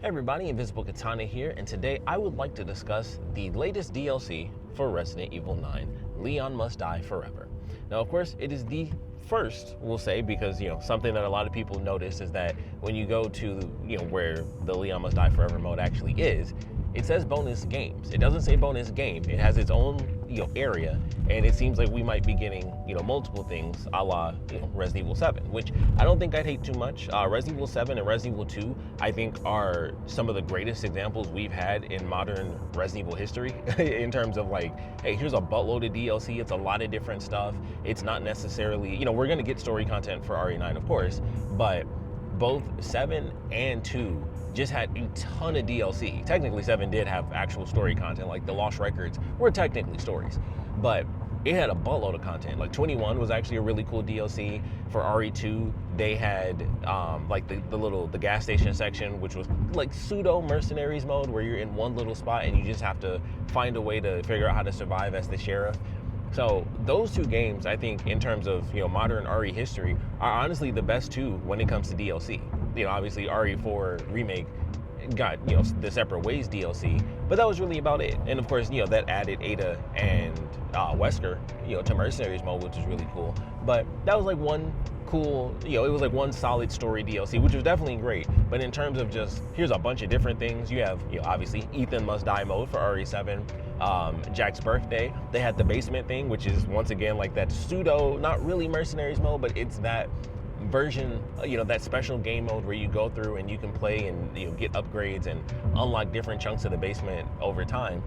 everybody, Invisiblekatana here, and today I would like to discuss the latest DLC for Resident Evil 9, Leon Must Die Forever. Now, of course, it is the first, we'll say, because, something that a lot of people notice is that when you go to, where the Leon Must Die Forever mode actually is, it says bonus games. It doesn't say bonus game. It has its own, area, and it seems like we might be getting, multiple things a la, Resident Evil 7, which I don't think I'd hate too much. Resident Evil 7 and Resident Evil 2, I think, are some of the greatest examples we've had in modern Resident Evil history in terms of like, hey, here's a buttload of DLC. It's a lot of different stuff. It's not necessarily, we're going to get story content for RE9, of course, but both 7 and 2 just had a ton of DLC. Technically, 7 did have actual story content, like the Lost Records were technically stories, but it had a buttload of content. Like 21 was actually a really cool DLC. For RE2, they had like the gas station section, which was like pseudo mercenaries mode, where you're in one little spot and you just have to find a way to figure out how to survive as the sheriff. So those two games, I think, in terms of modern RE history, are honestly the best two when it comes to DLC. Obviously RE4 remake got the Separate Ways DLC, but that was really about it. And of course, that added Ada and Wesker, to Mercenaries mode, which was really cool. But that was like one cool, it was like one solid story DLC, which was definitely great. But in terms of just, here's a bunch of different things, you have, obviously Ethan Must Die mode for RE7, Jack's birthday. They had the basement thing, which is once again like that pseudo, not really Mercenaries mode, but it's that version, that special game mode where you go through and you can play and get upgrades and unlock different chunks of the basement over time.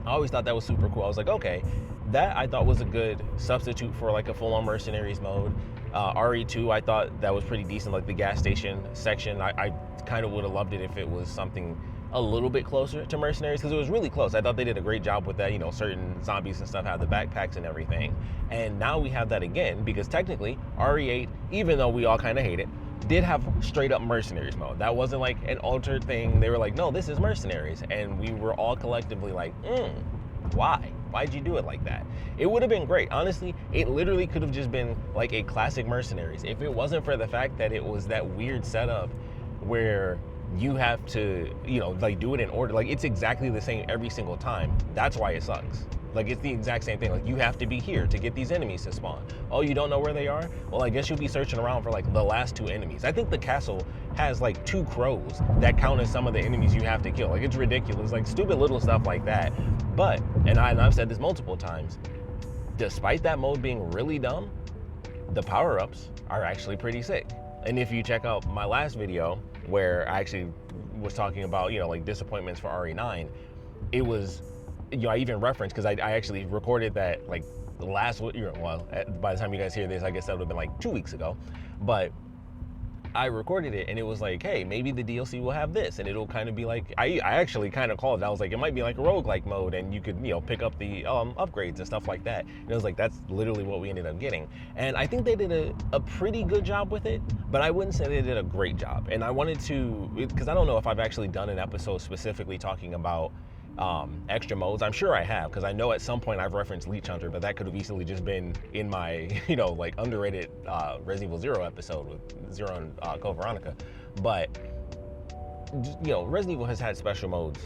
I always thought that was super cool. I was like, okay, that I thought was a good substitute for like a full-on Mercenaries mode. RE2, I thought that was pretty decent, like the gas station section. I kind of would have loved it if it was something a little bit closer to Mercenaries, because it was really close. I thought they did a great job with that. Certain zombies and stuff have the backpacks and everything. And now we have that again, because technically RE8, even though we all kind of hate it, did have straight up Mercenaries mode. That wasn't like an altered thing. They were like, no, this is Mercenaries. And we were all collectively like, why? Why'd you do it like that? It would have been great. Honestly, it literally could have just been like a classic Mercenaries if it wasn't for the fact that it was that weird setup where you have to, like do it in order. Like it's exactly the same every single time. That's why it sucks. Like it's the exact same thing. Like you have to be here to get these enemies to spawn. Oh, you don't know where they are? Well, I guess you'll be searching around for like the last two enemies. I think the castle has like 2 crows that count as some of the enemies you have to kill. Like it's ridiculous, like stupid little stuff like that. But, and I've said this multiple times, despite that mode being really dumb, the power-ups are actually pretty sick. And if you check out my last video where I actually was talking about, like disappointments for RE9, it was, I even referenced, because I actually recorded that like last, well, by the time you guys hear this, I guess that would have been like 2 weeks ago. But I recorded it and it was like, hey, maybe the DLC will have this and it'll kind of be like, I actually kind of called it. I was like, it might be like a roguelike mode and you could, pick up the upgrades and stuff like that. And it was like, that's literally what we ended up getting. And I think they did a pretty good job with it, but I wouldn't say they did a great job. And I wanted to, because I don't know if I've actually done an episode specifically talking about extra modes. I'm sure I have, because I know at some point I've referenced Leech Hunter, but that could have easily just been in my, like underrated Resident Evil 0 episode with Zero and Code Veronica. But, Resident Evil has had special modes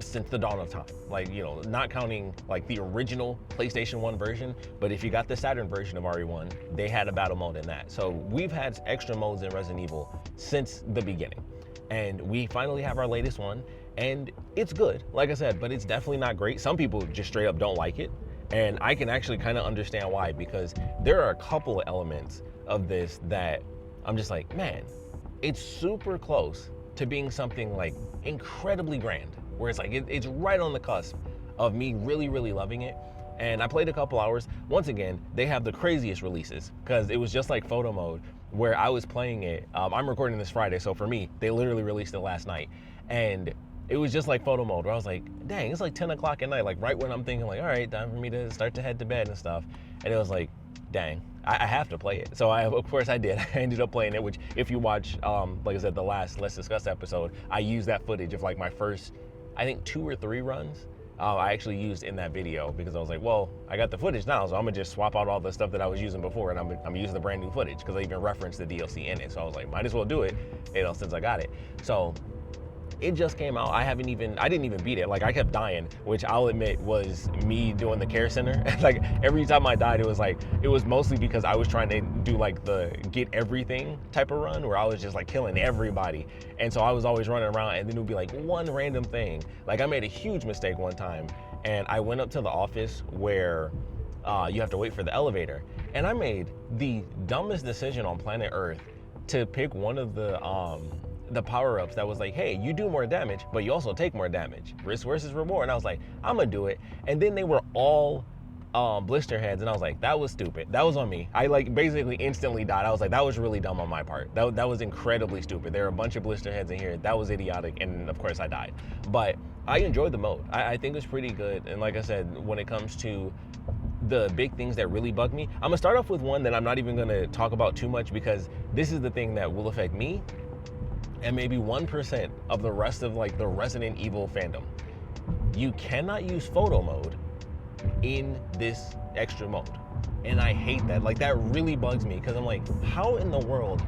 since the dawn of time. Like, not counting like the original PlayStation 1 version, but if you got the Saturn version of RE1, they had a battle mode in that. So we've had extra modes in Resident Evil since the beginning. And we finally have our latest one. And it's good, like I said, but it's definitely not great. Some people just straight up don't like it. And I can actually kind of understand why, because there are a couple of elements of this that I'm just like, man, it's super close to being something like incredibly grand, where it's like, it's right on the cusp of me really, really loving it. And I played a couple hours. Once again, they have the craziest releases, because it was just like photo mode where I was playing it. I'm recording this Friday, so for me, they literally released it last night. And it was just like photo mode where I was like, dang, it's like 10 o'clock at night, like right when I'm thinking like, all right, time for me to start to head to bed and stuff. And it was like, dang, I have to play it. So of course I did. I ended up playing it, which if you watch, like I said, the last Let's Discuss episode, I used that footage of like my first, I think 2 or 3 runs. I actually used in that video, because I was like, well, I got the footage now, so I'm gonna just swap out all the stuff that I was using before, and I'm using the brand new footage, because I even referenced the DLC in it. So I was like, might as well do it, since I got it. So It just came out. I didn't even beat it. Like, I kept dying, which I'll admit was me doing the care center. Like, every time I died, it was mostly because I was trying to do like the get everything type of run where I was just like killing everybody. And so I was always running around, and then it would be like one random thing. Like, I made a huge mistake one time, and I went up to the office where you have to wait for the elevator. And I made the dumbest decision on planet Earth to pick one of the power-ups that was like, hey, you do more damage, but you also take more damage. Risk versus reward. And I was like, I'm gonna do it. And then they were all blister heads, and I was like, that was stupid. That was on me. I like basically instantly died. I was like, that was really dumb on my part. That was incredibly stupid. There were a bunch of blister heads in here. That was idiotic, and of course I died. But I enjoyed the mode. I think it's pretty good. And like I said, when it comes to the big things that really bug me, I'm gonna start off with one that I'm not even gonna talk about too much, because this is the thing that will affect me and maybe 1% of the rest of like the Resident Evil fandom. You cannot use photo mode in this extra mode. And I hate that. Like, that really bugs me, because I'm like, how in the world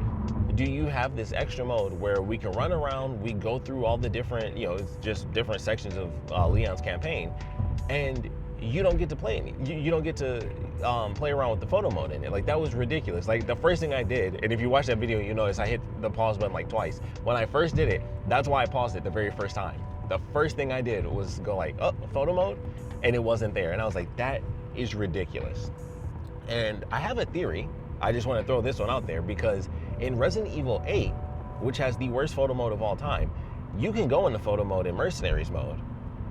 do you have this extra mode where we can run around, we go through all the different, it's just different sections of Leon's campaign, and you don't get to play any. You don't get to play around with the photo mode in it. Like, that was ridiculous. Like, the first thing I did, and if you watch that video, you notice I hit the pause button like twice. When I first did it, that's why I paused it the very first time. The first thing I did was go like, oh, photo mode, and it wasn't there. And I was like, that is ridiculous. And I have a theory. I just want to throw this one out there, because in Resident Evil 8, which has the worst photo mode of all time, you can go into photo mode in Mercenaries mode,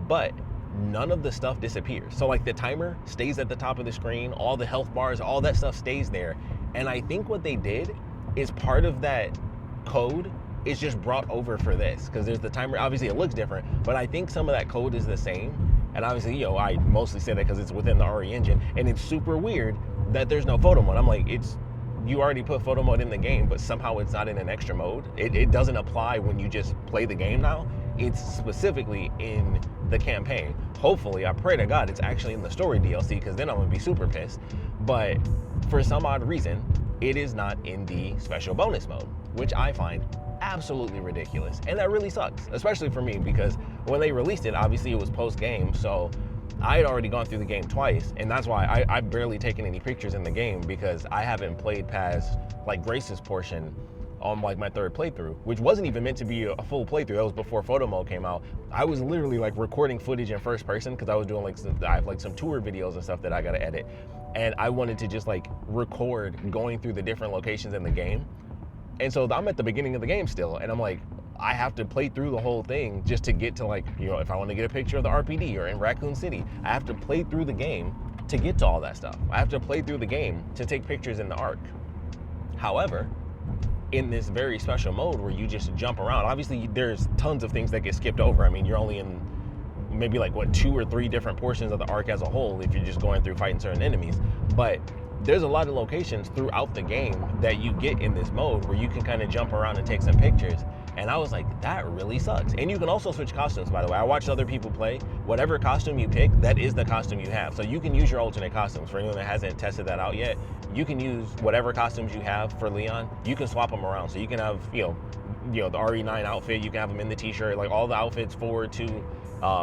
but none of the stuff disappears. So like, the timer stays at the top of the screen, all the health bars, all that stuff stays there. And I think what they did is part of that code is just brought over for this, because there's the timer. Obviously it looks different, but I think some of that code is the same. And obviously, I mostly say that because it's within the RE engine, and it's super weird that there's no photo mode. I'm like, you already put photo mode in the game, but somehow it's not in an extra mode. It doesn't apply when you just play the game now. It's specifically in the campaign. Hopefully, I pray to God it's actually in the story DLC, because then I'm gonna be super pissed. But for some odd reason, it is not in the special bonus mode, which I find absolutely ridiculous. And that really sucks, especially for me, because when they released it, obviously it was post-game, so I had already gone through the game twice, and that's why I've barely taken any pictures in the game, because I haven't played past like Grace's portion on like my third playthrough, which wasn't even meant to be a full playthrough. That was before photo mode came out. I was literally like recording footage in first person, because I was doing I have like some tour videos and stuff that I gotta edit, and I wanted to just like record going through the different locations in the game. And so I'm at the beginning of the game still, and I'm like, I have to play through the whole thing just to get to like, if I want to get a picture of the RPD or in Raccoon City, I have to play through the game to get to all that stuff. I have to play through the game to take pictures in the Ark. However, in this very special mode where you just jump around, obviously there's tons of things that get skipped over. I mean, you're only in maybe like 2 or 3 different portions of the Ark as a whole if you're just going through fighting certain enemies. But there's a lot of locations throughout the game that you get in this mode where you can kind of jump around and take some pictures. And I was like, that really sucks. And you can also switch costumes, by the way. I watched other people play. Whatever costume you pick, that is the costume you have. So you can use your alternate costumes. For anyone that hasn't tested that out yet, you can use whatever costumes you have for Leon. You can swap them around. So you can have, the RE9 outfit. You can have them in the t-shirt, like all the outfits forward to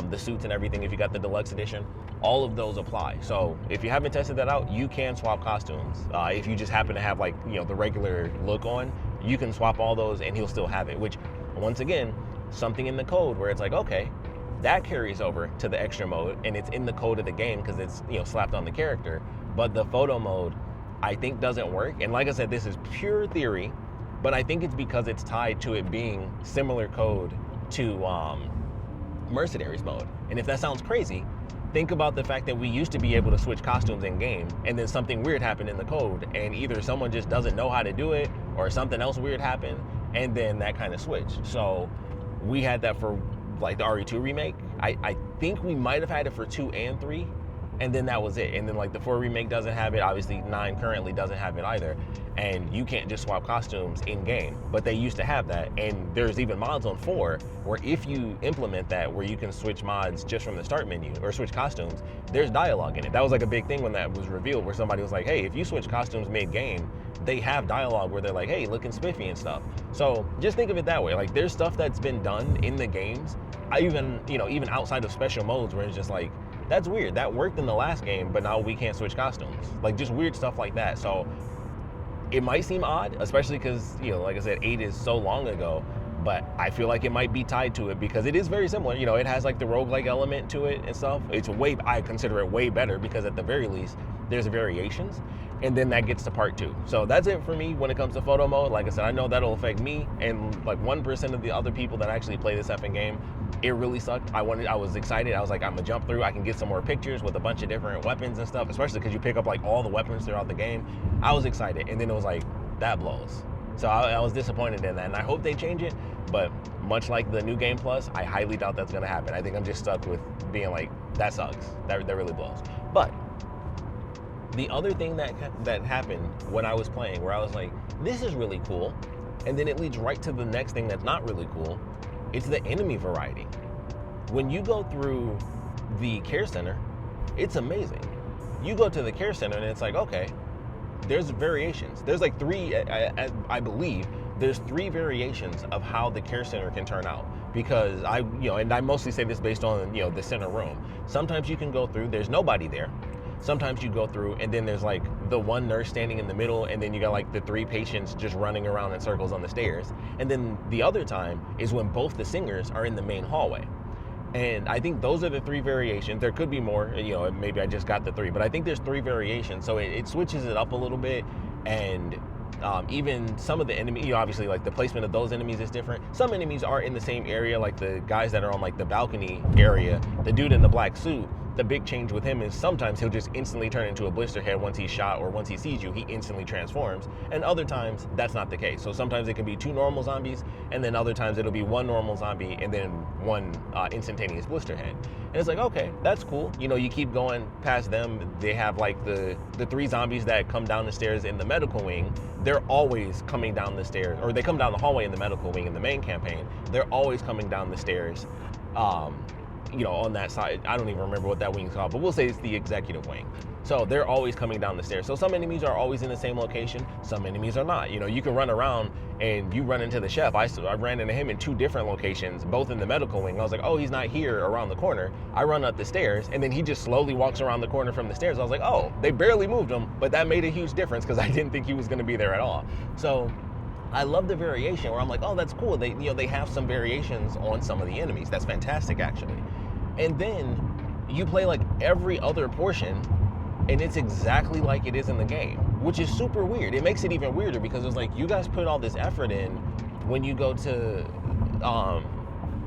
the suits and everything. If you got the deluxe edition, all of those apply. So if you haven't tested that out, you can swap costumes. If you just happen to have like, the regular look on, you can swap all those and he'll still have it, which once again, something in the code where it's like, okay, that carries over to the extra mode and it's in the code of the game because it's, slapped on the character. But the photo mode, I think doesn't work. And like I said, this is pure theory, but I think it's because it's tied to it being similar code to Mercenaries mode. And if that sounds crazy, think about the fact that we used to be able to switch costumes in game, and then something weird happened in the code, and either someone just doesn't know how to do it or something else weird happened, and then that kind of switched. So we had that for like the RE2 remake. I think we might have had it for 2 and 3, and then that was it. And then like the 4 remake doesn't have it. Obviously 9 currently doesn't have it either. And you can't just swap costumes in game, but they used to have that. And there's even mods on 4 where if you implement that, where you can switch mods just from the start menu or switch costumes, there's dialogue in it. That was like a big thing when that was revealed, where somebody was like, hey, if you switch costumes mid-game, they have dialogue where they're like, hey, looking spiffy and stuff. So just think of it that way. Like, there's stuff that's been done in the games, even outside of special modes, where it's just like, that's weird. That worked in the last game, but now we can't switch costumes. Like, just weird stuff like that. So it might seem odd, especially because, like I said, 8 is so long ago, but I feel like it might be tied to it because it is very similar. It has like the roguelike element to it and stuff. I consider it way better because at the very least, there's variations, and then that gets to part 2. So that's it for me when it comes to photo mode. Like I said, I know that'll affect me and like 1% of the other people that actually play this effing game. It really sucked. I was excited. I was like, I'm gonna jump through. I can get some more pictures with a bunch of different weapons and stuff, especially because you pick up like all the weapons throughout the game. I was excited, and then it was like, that blows. So I was disappointed in that, and I hope they change it, but much like the new Game Plus, I highly doubt that's gonna happen. I think I'm just stuck with being like, that sucks. That really blows. But the other thing that happened when I was playing, where I was like, this is really cool, and then it leads right to the next thing that's not really cool, it's the enemy variety. When you go through the care center, it's amazing. You go to the care center and it's like, okay, there's variations. There's like 3, I believe, there's 3 variations of how the care center can turn out. Because and I mostly say this based on, the center room. Sometimes you can go through, there's nobody there. Sometimes you go through and then there's like the one nurse standing in the middle, and then you got like the 3 patients just running around in circles on the stairs. And then the other time is when both the singers are in the main hallway. And I think those are the 3 variations. There could be more, maybe I just got the 3, but I think there's 3 variations. So it switches it up a little bit. And even some of the enemy, obviously like the placement of those enemies is different. Some enemies are in the same area, like the guys that are on like the balcony area. The dude in the black suit, the big change with him is sometimes he'll just instantly turn into a blister head once he's shot, or once he sees you, he instantly transforms. And other times that's not the case. So sometimes it can be 2 normal zombies, and then other times it'll be 1 normal zombie and then 1 instantaneous blister head. And it's like, okay, that's cool. You keep going past them. They have like the 3 zombies that come down the stairs in the medical wing. They're always coming down the stairs, or they come down the hallway in the medical wing in the main campaign. They're always coming down the stairs. On that side, I don't even remember what that wing's called, but we'll say it's the executive wing. So they're always coming down the stairs. So some enemies are always in the same location, some enemies are not. You can run around and you run into the chef. I ran into him in 2 different locations, both in the medical wing. I was like, oh, he's not here around the corner. I run up the stairs, and then he just slowly walks around the corner from the stairs. I was like, oh, they barely moved him, but that made a huge difference because I didn't think he was gonna be there at all. So I love the variation where I'm like, oh, that's cool. They have some variations on some of the enemies. That's fantastic, actually. And then you play like every other portion, and it's exactly like it is in the game, which is super weird. It makes it even weirder because it's like, you guys put all this effort in when you go to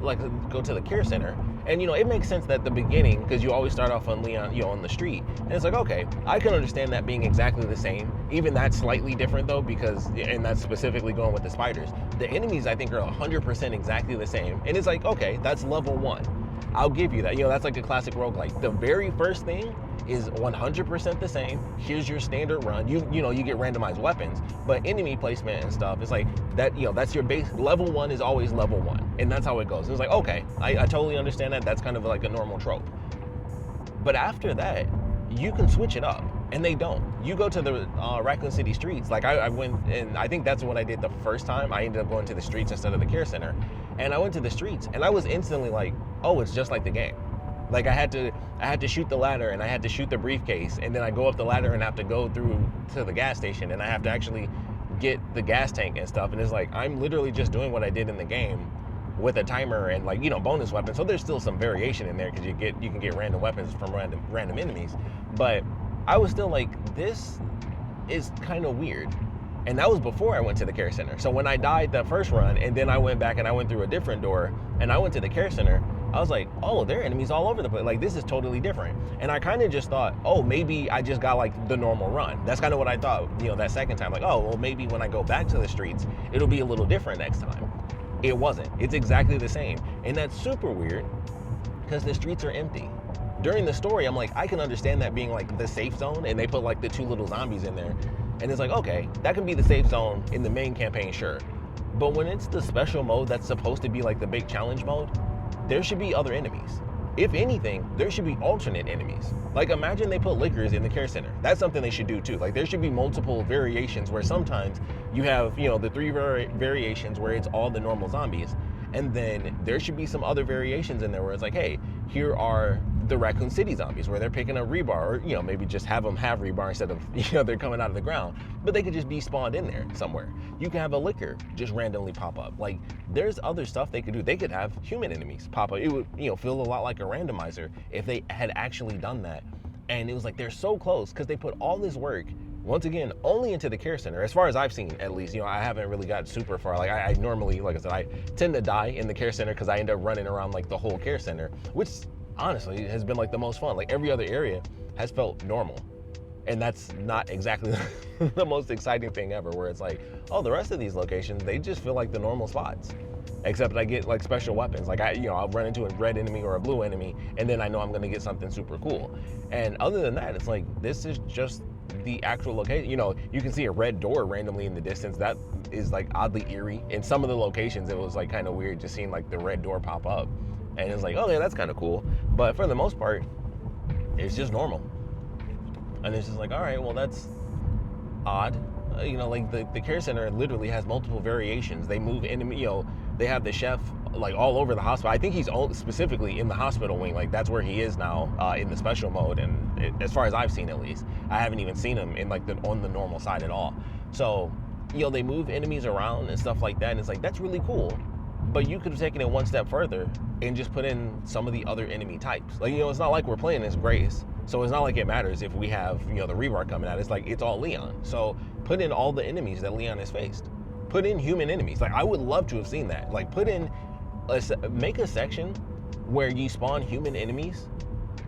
the care center. And it makes sense that the beginning, because you always start off on Leon, on the street. And it's like, okay, I can understand that being exactly the same. Even that's slightly different though, and that's specifically going with the spiders. The enemies, I think, are 100% exactly the same. And it's like, okay, that's level 1. I'll give you that. That's like a classic roguelike. The very first thing is 100% the same. Here's your standard run. You get randomized weapons, but enemy placement and stuff, it's like that, that's your base. Level 1 is always level 1. And that's how it goes. It's like, okay, I totally understand that. That's kind of like a normal trope. But after that, you can switch it up. And they don't. You go to the Raccoon City streets. Like I went, and I think that's what I did the first time. I ended up going to the streets instead of the care center. And I went to the streets, and I was instantly like, oh, it's just like the game. Like I had to shoot the ladder, and I had to shoot the briefcase, and then I go up the ladder and have to go through to the gas station, and I have to actually get the gas tank and stuff. And it's like, I'm literally just doing what I did in the game with a timer and like, bonus weapons. So there's still some variation in there because you can get random weapons from random enemies. But I was still like, this is kind of weird. And that was before I went to the care center. So when I died that first run, and then I went back and I went through a different door, and I went to the care center, I was like, oh, there are enemies all over the place. Like, this is totally different. And I kind of just thought, oh, maybe I just got like the normal run. That's kind of what I thought, that second time. Like, oh, well, maybe when I go back to the streets, it'll be a little different next time. It wasn't. It's exactly the same. And that's super weird because the streets are empty. During the story, I'm like, I can understand that being like the safe zone, and they put like the 2 little zombies in there. And it's like, okay, that can be the safe zone in the main campaign, sure. But when it's the special mode that's supposed to be like the big challenge mode, there should be other enemies. if anything, there should be alternate enemies. Like, imagine they put lickers in the care center. That's something they should do too. Like, there should be multiple variations where sometimes you have, the three variations where it's all the normal zombies. And then there should be some other variations in there where it's like, hey, here are the Raccoon City zombies where they're picking up rebar, or maybe just have them have rebar instead of they're coming out of the ground, but they could just be spawned in there somewhere. You can have a licker just randomly pop up. Like, there's other stuff they could do. They could have human enemies pop up. It would feel a lot like a randomizer if they had actually done that. And it was like they're so close because they put all this work, once again, only into the care center, as far as I've seen, at least. I haven't really got super far. Like, I normally, like I said, I tend to die in the care center because I end up running around like the whole care center, which honestly has been like the most fun. Like, every other area has felt normal, and that's not exactly the most exciting thing ever, where it's like, oh, the rest of these locations, they just feel like the normal spots, except I get like special weapons. Like, I'll run into a red enemy or a blue enemy, and then I know I'm gonna get something super cool. And other than that, it's like, this is just the actual location. You can see a red door randomly in the distance. That is like oddly eerie. In some of the locations, it was like kind of weird just seeing like the red door pop up, and it's like, okay, that's kind of cool. But for the most part, it's just normal. And it's just like, all right, well, that's odd. Like the care center literally has multiple variations. They move enemy, they have the chef like all over the hospital. I think he's specifically in the hospital wing. Like, that's where he is now in the special mode. And as far as I've seen, at least, I haven't even seen him in like on the normal side at all. So, they move enemies around and stuff like that. And it's like, that's really cool. But you could have taken it one step further and just put in some of the other enemy types. Like, it's not like we're playing as Grace, so it's not like it matters if we have, the rebar coming out. It's like, it's all Leon. So put in all the enemies that Leon has faced. Put in human enemies. Like, I would love to have seen that. Like, make a section where you spawn human enemies,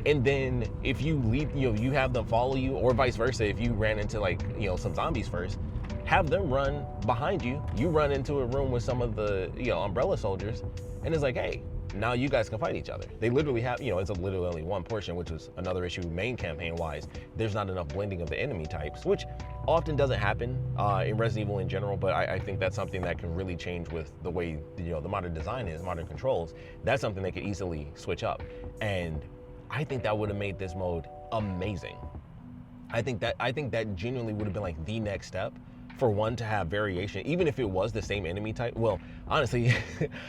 and then if you leave, you have them follow you, or vice versa. If you ran into like, some zombies first, have them run behind you. You run into a room with some of the, umbrella soldiers, and it's like, hey, now you guys can fight each other. They literally have, it's literally only one portion, which was another issue main campaign wise. There's not enough blending of the enemy types, which often doesn't happen in Resident Evil in general, but I think that's something that can really change with the way, the modern design is, modern controls. That's something they could easily switch up. And I think that would have made this mode amazing. I think that genuinely would have been like the next step for one to have variation, even if it was the same enemy type. Well, honestly,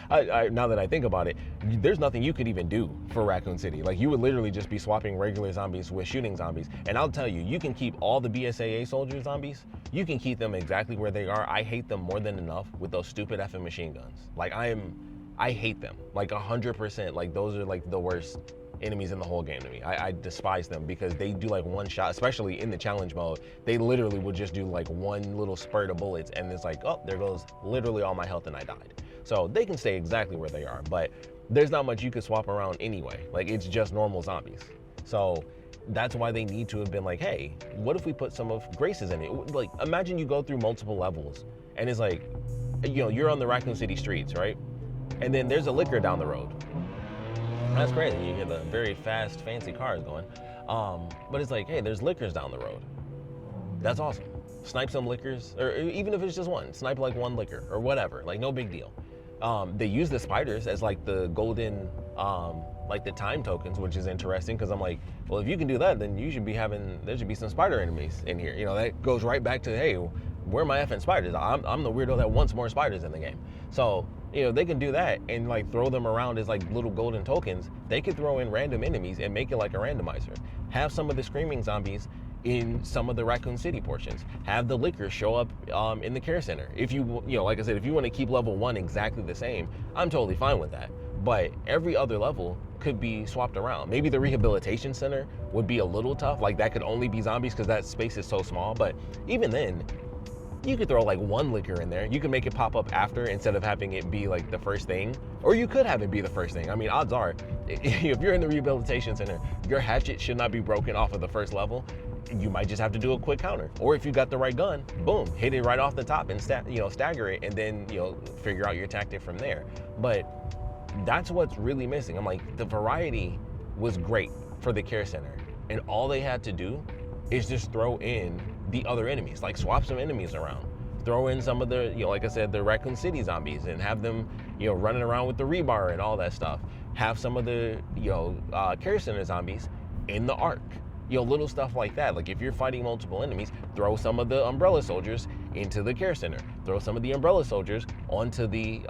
now that I think about it, there's nothing you could even do for Raccoon City. Like, you would literally just be swapping regular zombies with shooting zombies. And I'll tell you, you can keep all the BSAA soldier zombies, you can keep them exactly where they are. I hate them more than enough with those stupid effing machine guns. Like, I hate them, like 100%. Like, those are like the worst enemies in the whole game to me. I despise them because they do like one shot, especially in the challenge mode. They literally would just do like one little spurt of bullets, and it's like, oh, there goes literally all my health and I died. So they can stay exactly where they are, but there's not much you could swap around anyway. Like, it's just normal zombies. So that's why they need to have been like, hey, what if we put some of Grace's in it? Like, imagine you go through multiple levels and it's like, you're on the Raccoon City streets, right? And then there's a liquor down the road. That's crazy. You hear the very fast, fancy cars going. But it's like, hey, there's liquors down the road. That's awesome. Snipe some liquors, or even if it's just one, snipe like one liquor or whatever. Like, no big deal. They use the spiders as like the golden, like the time tokens, which is interesting because I'm like, well, if you can do that, then there should be some spider enemies in here. That goes right back to, hey, where are my effing spiders? I'm the weirdo that wants more spiders in the game. So, they can do that and like throw them around as like little golden tokens. They could throw in random enemies and make it like a randomizer. Have some of the screaming zombies in some of the Raccoon City portions. Have the liquor show up in the care center. If you like I said, if you want to keep level 1 exactly the same, I'm totally fine with that. But every other level could be swapped around. Maybe the rehabilitation center would be a little tough. Like, that could only be zombies because that space is so small. But even then, you could throw like one liquor in there. You can make it pop up after instead of having it be like the first thing. Or you could have it be the first thing. I mean, odds are, if you're in the rehabilitation center, your hatchet should not be broken off of the first level. You might just have to do a quick counter. Or if you got the right gun, boom, hit it right off the top and stagger it, and then figure out your tactic from there. But that's what's really missing. I'm like, the variety was great for the care center, and all they had to do is just throw in the other enemies, like swap some enemies around, throw in some of the, like I said, the Raccoon City zombies, and have them, running around with the rebar and all that stuff. Have some of the, care center zombies in the arc. Little stuff like that. Like if you're fighting multiple enemies, throw some of the umbrella soldiers into the care center. Throw some of the umbrella soldiers onto the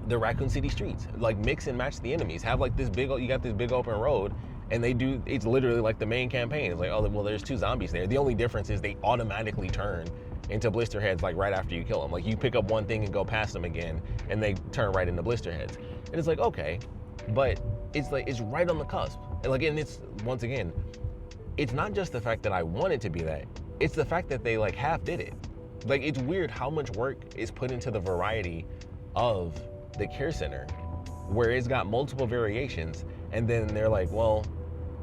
Raccoon City streets. Like mix and match the enemies. Have like you got this big open road, and it's literally like the main campaign. It's like, oh, well, there's 2 zombies there. The only difference is they automatically turn into blister heads like right after you kill them. Like you pick up one thing and go past them again, and they turn right into blister heads. And it's like, okay, but it's right on the cusp. And it's, once again, it's not just the fact that I want it to be that, it's the fact that they like half did it. Like it's weird how much work is put into the variety of the care center, where it's got multiple variations, and then they're like, well,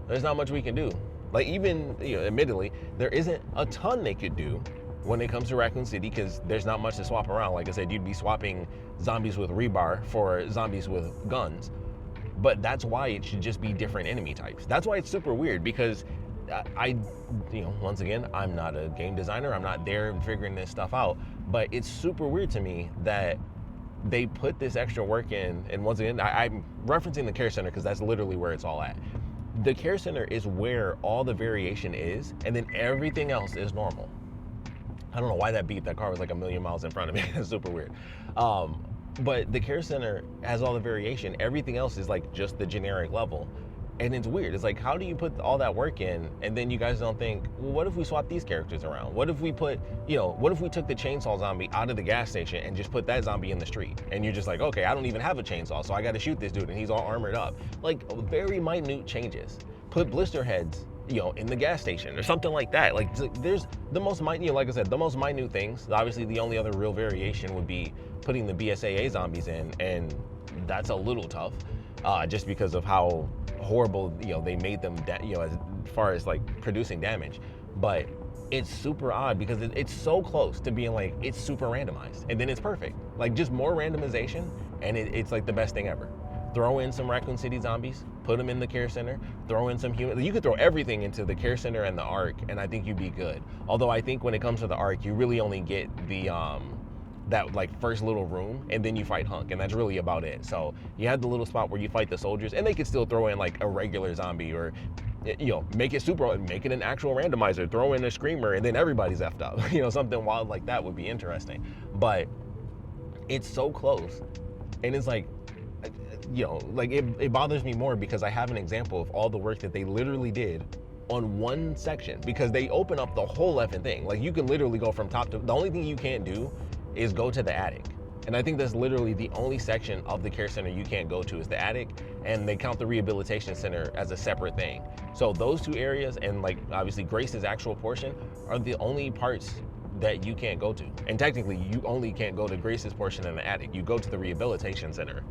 there's not much we can do. Like even, admittedly, there isn't a ton they could do when it comes to Raccoon City, because there's not much to swap around. Like I said, you'd be swapping zombies with rebar for zombies with guns. But that's why it should just be different enemy types. That's why it's super weird, because once again, I'm not a game designer. I'm not there figuring this stuff out. But it's super weird to me that they put this extra work in. And once again, I'm referencing the care center because that's literally where it's all at. The care center is where all the variation is, and then everything else is normal. I don't know why that car was like a million miles in front of me. It's super weird. But the care center has all the variation. Everything else is like just the generic level. And it's weird. It's like, how do you put all that work in, and then you guys don't think, well, what if we swap these characters around? What if we put, what if we took the chainsaw zombie out of the gas station and just put that zombie in the street? And you're just like, okay, I don't even have a chainsaw, so I got to shoot this dude, and he's all armored up. Like, very minute changes. Put blister heads, in the gas station or something like that. Like, there's the most minute, like I said, the most minute things. Obviously, the only other real variation would be putting the BSAA zombies in, and that's a little tough, just because of how horrible they made them as far as like producing damage. But it's super odd because it's so close to being like it's super randomized, and then it's perfect. Like just more randomization, and it's like the best thing ever. Throw in some Raccoon City zombies, put them in the care center, throw in some human. You could throw everything into the care center and the arc, and I think you'd be good. Although I think when it comes to the arc, you really only get the that like first little room, and then you fight Hunk, and that's really about it. So you have the little spot where you fight the soldiers, and they could still throw in like a regular zombie, or make it an actual randomizer, throw in a screamer, and then everybody's effed up. Something wild like that would be interesting. But it's so close, and it's like, it bothers me more because I have an example of all the work that they literally did on one section, because they open up the whole effing thing. Like you can literally go from top to, the only thing you can't do is go to the attic. And I think that's literally the only section of the care center you can't go to is the attic, and they count the rehabilitation center as a separate thing. So those 2 areas, and like obviously Grace's actual portion, are the only parts that you can't go to. And technically you only can't go to Grace's portion in the attic. You go to the rehabilitation center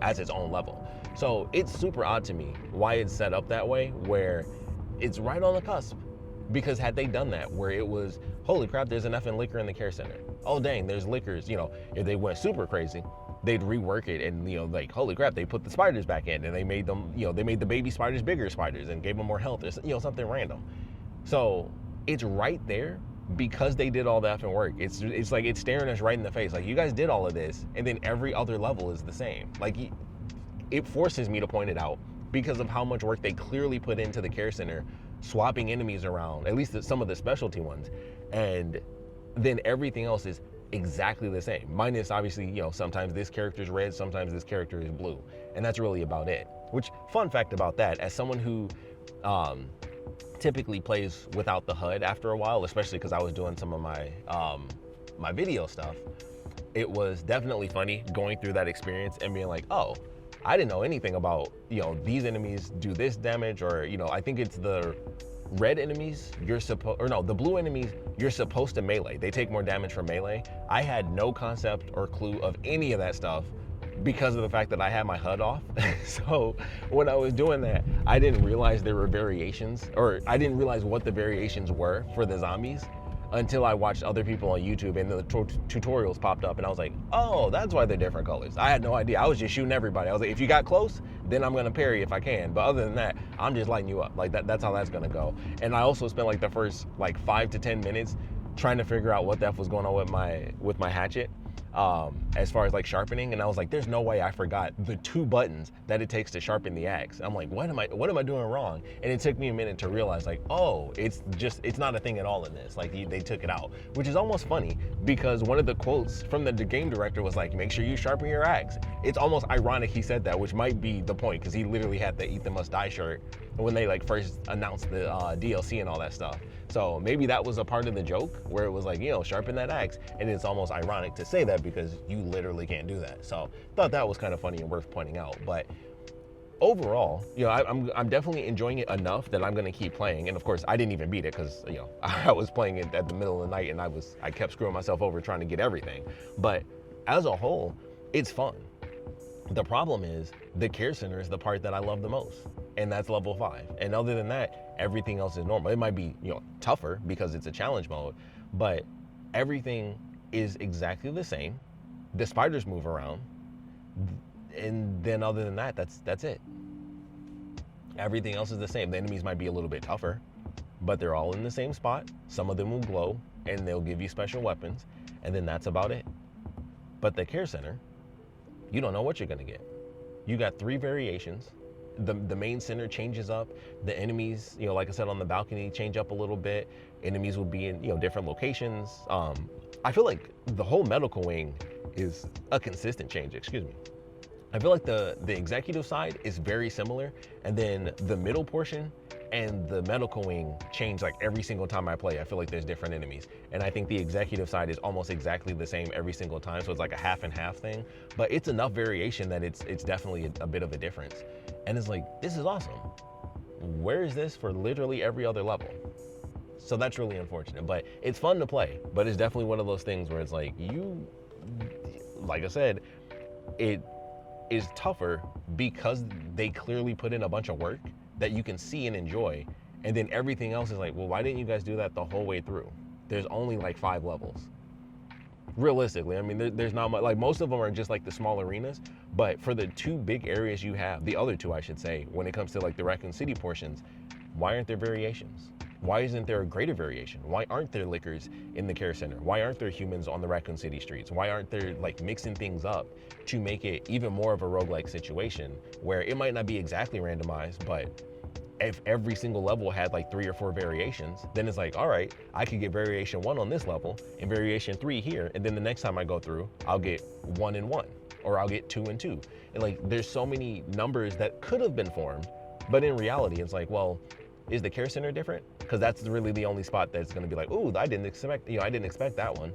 as its own level. So it's super odd to me why it's set up that way, where it's right on the cusp. Because had they done that, where it was, holy crap, there's an effing liquor in the care center. Oh dang, there's liquors. If they went super crazy, they'd rework it, and like, holy crap, they put the spiders back in, and they made them, they made the baby spiders bigger spiders and gave them more health, or something random. So it's right there because they did all that effing work. It's like it's staring us right in the face. Like, you guys did all of this, and then every other level is the same. Like, it forces me to point it out because of how much work they clearly put into the care center, swapping enemies around, at least some of the specialty ones, and then everything else is exactly the same. Minus, obviously, sometimes this character is red, sometimes this character is blue, and that's really about it. Which, fun fact about that, as someone who typically plays without the HUD after a while, especially because I was doing some of my my video stuff, it was definitely funny going through that experience and being like, oh, I didn't know anything about, these enemies do this damage, or, I think it's the red enemies, the blue enemies, you're supposed to melee. They take more damage from melee. I had no concept or clue of any of that stuff because of the fact that I had my HUD off. So when I was doing that, I didn't realize there were variations, or I didn't realize what the variations were for the zombies until I watched other people on YouTube and the tutorials popped up, and I was like, oh, that's why they're different colors. I had no idea. I was just shooting everybody. I was like, if you got close, then I'm gonna parry if I can. But other than that, I'm just lighting you up. Like that's how that's gonna go. And I also spent like the first 5 to 10 minutes trying to figure out what the F was going on with my hatchet. as far as like sharpening, and I was like, there's no way I forgot the 2 buttons that it takes to sharpen the axe. I'm like, what am I doing wrong? And it took me a minute to realize, like, oh, it's not a thing at all in this. Like, they took it out, which is almost funny because one of the quotes from the game director was like, make sure you sharpen your axe. It's almost ironic he said that, which might be the point, because he literally had the Ethan Must Die shirt when they like first announced the DLC and all that stuff. So maybe that was a part of the joke where it was like, sharpen that axe. And it's almost ironic to say that because you literally can't do that. So thought that was kind of funny and worth pointing out. But overall, I'm definitely enjoying it enough that I'm gonna keep playing. And of course, I didn't even beat it because I was playing it at the middle of the night and I kept screwing myself over trying to get everything. But as a whole, it's fun. The problem is the care center is the part that I love the most, and that's level 5. And other than that, everything else is normal. It might be, tougher because it's a challenge mode, but everything is exactly the same. The spiders move around, and then other than that, that's it. Everything else is the same. The enemies might be a little bit tougher, but they're all in the same spot. Some of them will glow, and they'll give you special weapons, and then that's about it. But the care center, you don't know what you're gonna get. You got 3 variations. The main center changes up. The enemies, like I said, on the balcony change up a little bit. Enemies will be in, different locations. I feel like the whole medical wing is a consistent change, excuse me. I feel like the executive side is very similar, and then the middle portion and the medical wing change like every single time I play. I feel like there's different enemies, and I think the executive side is almost exactly the same every single time, so it's like a half and half thing, but it's enough variation that it's definitely a bit of a difference. And it's like, this is awesome. Where is this for literally every other level? So that's really unfortunate, but it's fun to play. But it's definitely one of those things where it's like, like I said, it is tougher because they clearly put in a bunch of work that you can see and enjoy. And then everything else is like, well, why didn't you guys do that the whole way through? There's only like 5 levels. Realistically, I mean, there's not much, like most of them are just like the small arenas, but for the 2 big areas you have, the other 2, I should say, when it comes to like the Raccoon City portions, why aren't there variations? Why isn't there a greater variation? Why aren't there lickers in the care center? Why aren't there humans on the Raccoon City streets? Why aren't there like mixing things up to make it even more of a roguelike situation where it might not be exactly randomized, but if every single level had like 3 or 4 variations, then it's like, all right, I could get variation 1 on this level and variation 3 here. And then the next time I go through, I'll get 1 and 1, or I'll get 2 and 2. And like, there's so many numbers that could have been formed, but in reality, it's like, well, is the care center different? Because that's really the only spot that's going to be like, ooh, I didn't expect that one.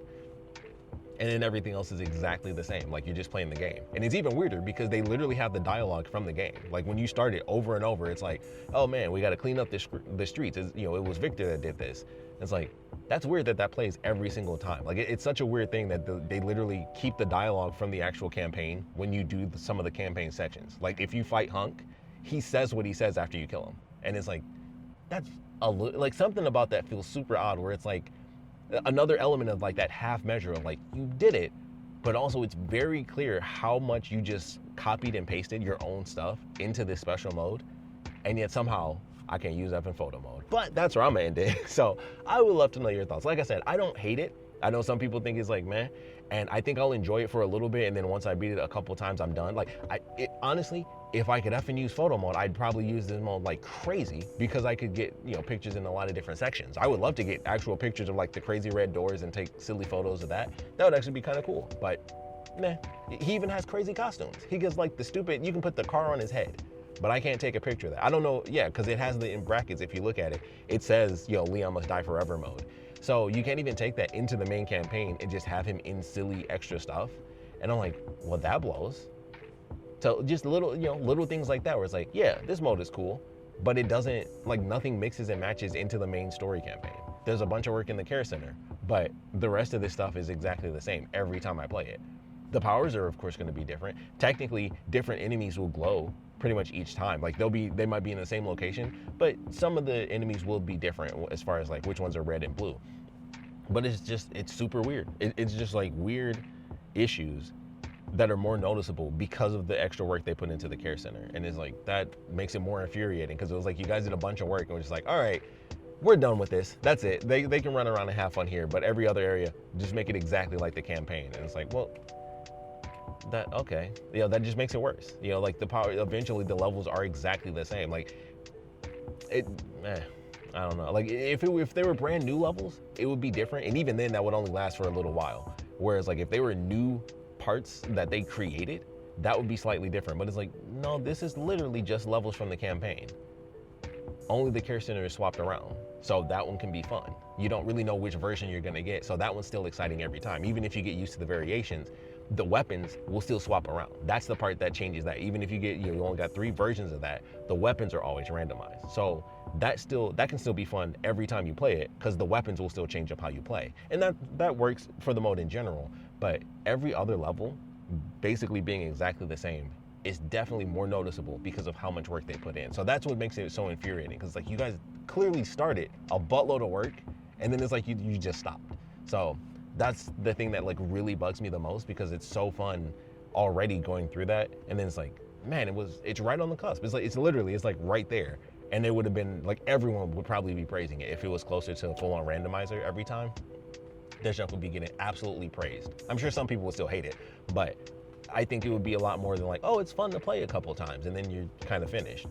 And then everything else is exactly the same. Like, you're just playing the game. And it's even weirder because they literally have the dialogue from the game. Like, when you start it over and over, it's like, oh man, we got to clean up the streets. It was Victor that did this. It's like, that's weird that plays every single time. Like, it's such a weird thing that they literally keep the dialogue from the actual campaign when you do some of the campaign sections. Like, if you fight Hunk, he says what he says after you kill him. And it's like, that's like something about that feels super odd, where it's like another element of like that half measure of like, you did it, but also it's very clear how much you just copied and pasted your own stuff into this special mode, and yet somehow I can't use that in photo mode. But that's where I'm gonna end it. So I would love to know your thoughts. Like I said, I don't hate it. I know some people think it's like, meh, and I think I'll enjoy it for a little bit, and then once I beat it a couple times, I'm done. Like, honestly, if I could effing use photo mode, I'd probably use this mode like crazy, because I could get, pictures in a lot of different sections. I would love to get actual pictures of like the crazy red doors and take silly photos of that. That would actually be kind of cool, but nah. He even has crazy costumes. He gets like the stupid, you can put the car on his head, but I can't take a picture of that. I don't know, yeah, because it has in brackets, if you look at it, it says, Leon Must Die Forever mode. So you can't even take that into the main campaign and just have him in silly extra stuff. And I'm like, well, that blows. So just little things like that, where it's like, yeah, this mode is cool, but it doesn't, like, nothing mixes and matches into the main story campaign. There's a bunch of work in the care center, but the rest of this stuff is exactly the same every time I play it. The powers are, of course, going to be different. Technically, different enemies will glow pretty much each time. Like, they might be in the same location, but some of the enemies will be different as far as like which ones are red and blue. But it's super weird. It's just like weird issues that are more noticeable because of the extra work they put into the care center. And it's like, that makes it more infuriating, because it was like, you guys did a bunch of work and we're just like, all right, we're done with this. That's it. They can run around and have fun here, but every other area, just make it exactly like the campaign. And it's like, well, that, okay. You know, that just makes it worse. You know, like the power, eventually the levels are exactly the same. Like, I don't know. Like if they were brand new levels, it would be different. And even then that would only last for a little while. Whereas like if they were new parts that they created, that would be slightly different. But it's like, no, this is literally just levels from the campaign. Only the care center is swapped around. So that one can be fun. You don't really know which version you're gonna get. So that one's still exciting every time. Even if you get used to the variations, the weapons will still swap around. That's the part that changes that. Even if you only got 3 versions of that, the weapons are always randomized. So that can still be fun every time you play it, because the weapons will still change up how you play. And that works for the mode in general, but every other level basically being exactly the same is definitely more noticeable because of how much work they put in. So that's what makes it so infuriating, because like you guys clearly started a buttload of work and then it's like you just stopped. So that's the thing that like really bugs me the most, because it's so fun already going through that, and then it's like, man, it's right on the cusp. It's literally like right there. And it would have been like, everyone would probably be praising it if it was closer to a full-on randomizer every time. This jump would be getting absolutely praised. I'm sure some people would still hate it, but I think it would be a lot more than like, oh, it's fun to play a couple times and then you're kind of finished.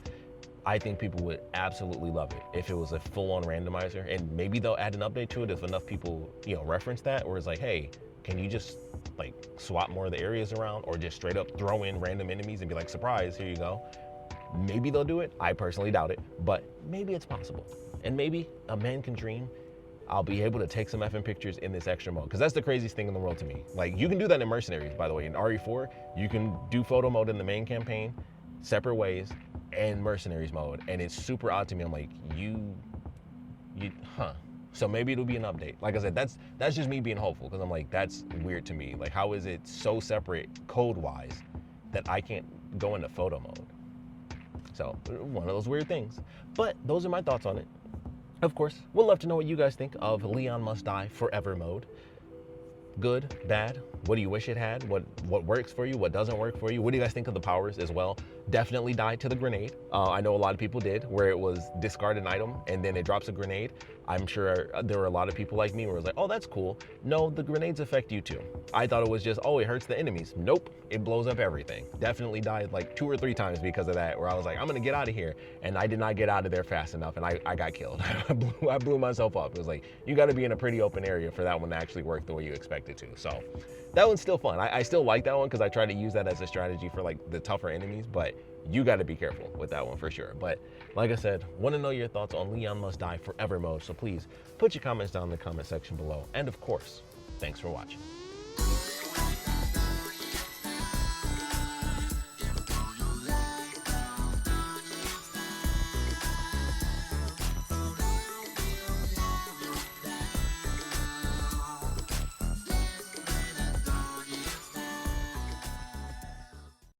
I think people would absolutely love it if it was a full-on randomizer, and maybe they'll add an update to it if enough people, reference that, where it's like, hey, can you just like swap more of the areas around, or just straight up throw in random enemies and be like, surprise, here you go. Maybe they'll do it. I personally doubt it, but maybe it's possible. And maybe a man can dream. I'll be able to take some effing pictures in this extra mode, because that's the craziest thing in the world to me. Like, you can do that in Mercenaries, by the way. In RE4, you can do photo mode in the main campaign, separate ways, and Mercenaries mode. And it's super odd to me. I'm like, So maybe it'll be an update. Like I said, that's just me being hopeful, because I'm like, that's weird to me. Like, how is it so separate code-wise that I can't go into photo mode? So, one of those weird things. But those are my thoughts on it. Of course, we'd love to know what you guys think of Leon Must Die Forever mode. Good, bad, what do you wish it had? What works for you? What doesn't work for you? What do you guys think of the powers as well? Definitely died to the grenade. I know a lot of people did, where it was discard an item and then it drops a grenade. I'm sure there were a lot of people like me where it was like, oh, that's cool. No, the grenades affect you too. I thought it was just, oh, it hurts the enemies. Nope, it blows up everything. Definitely died like 2 or 3 times because of that, where I was like, I'm gonna get out of here. And I did not get out of there fast enough, and I got killed. I blew myself up. It was like, you gotta be in a pretty open area for that one to actually work the way you expect it to. So that one's still fun. I still like that one, because I try to use that as a strategy for like the tougher enemies, but you got to be careful with that one for sure. But like I said, want to know your thoughts on Leon Must Die Forever mode, so please put your comments down in the comment section below. And of course, thanks for watching.